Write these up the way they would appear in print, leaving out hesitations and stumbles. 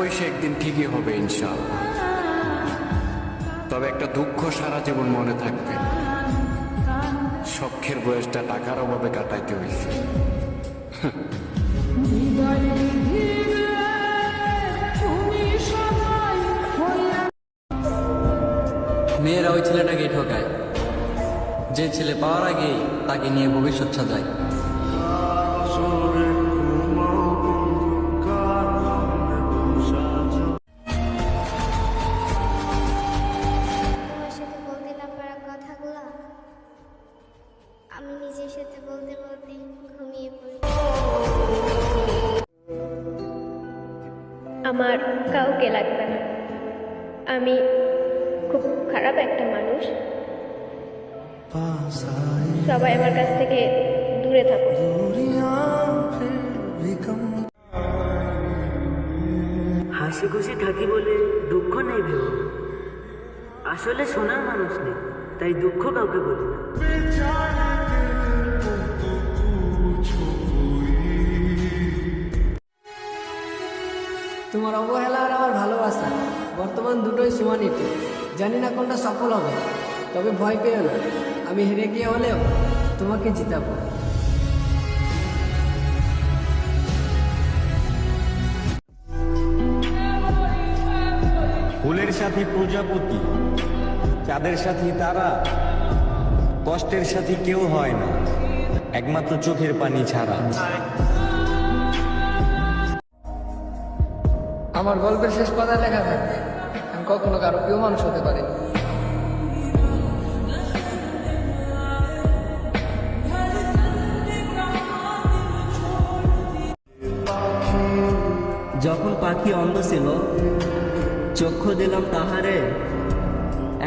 পয়সা একদিন ঠিকই হবে ইনশাআল্লাহ। তবে একটা দুঃখ সারা জীবন মনে থাকবে, শখের বয়সটা টাকার অভাবে কাটাইতে হয়েছে। মেয়েরা ওই ছেলেটাকে ঠকায়, যে ছেলে পাওয়ার আগে তাকে নিয়ে ভবিষ্যৎ সাজায়। আমার সাথে বলতে না পারা কথাগুলো আমি নিজের সাথে বলতে বলতে ঘুমিয়ে পড়ি। আমার কাউকে লাগবে না, আমি খুব খারাপ একটা মানুষ, সবাই আমার কাছ থেকে দূরে থাকো। হাসি খুশি থাকি বলে দুঃখ নেই ভেবো, আসলে শোনার মানুষ নেই, তাই দুঃখ কাউকে বলি না। তোমার অবহেলা আর আমার ভালোবাসা বর্তমান দুটোই সমানিত। জানি না কোনটা সফল হবে, তবে ভয় পেও না, আমি হেরে গিয়ে হলেও তোমাকে জিতাবো। ফুলের সাথী প্রজাপতি, চাঁদের সাথী তারা, কষ্টের সাথী কেউ হয় না একমাত্র চোখের পানি ছাড়া। আমার গল্পের শেষ পাতায় লেখা থাকবে আমি কখনো কারো প্রিয় মানুষ হতে পারি। যখন পাখি অন্ধ ছিল চক্ষু দিলাম তাহারে,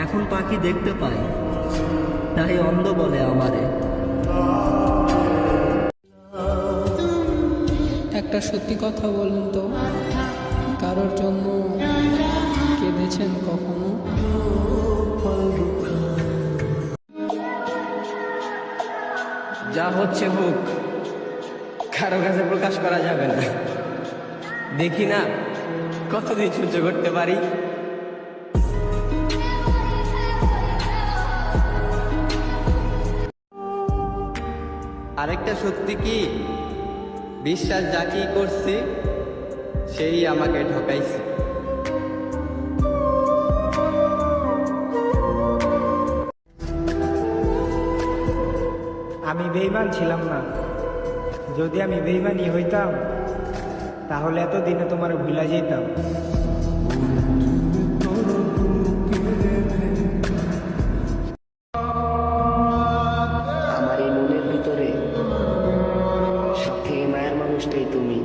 এখন পাখি দেখতে পাই তাই অন্ধ বলে আমারে। একটা সত্যি কথা বলুন তো, কারোর জন্য কেঁদেছেন কখনো? যা হচ্ছে হোক, কারো কাছে প্রকাশ করা যাবে না। দেখি না কতদিন সহ্য করতে পারি। আরেকটা সত্যি কি, বিশ্বাস যাকেই করছি সেই আমাকে ঠকাইছে। আমি বেঈমান ছিলাম না, যদি আমি বেঈমানই হইতাম তাহলে এতদিনে তোমার ভুলা যেতাম। আমার এই মনের ভিতরে সবথেকে মায়ের মানুষটাই তুমি।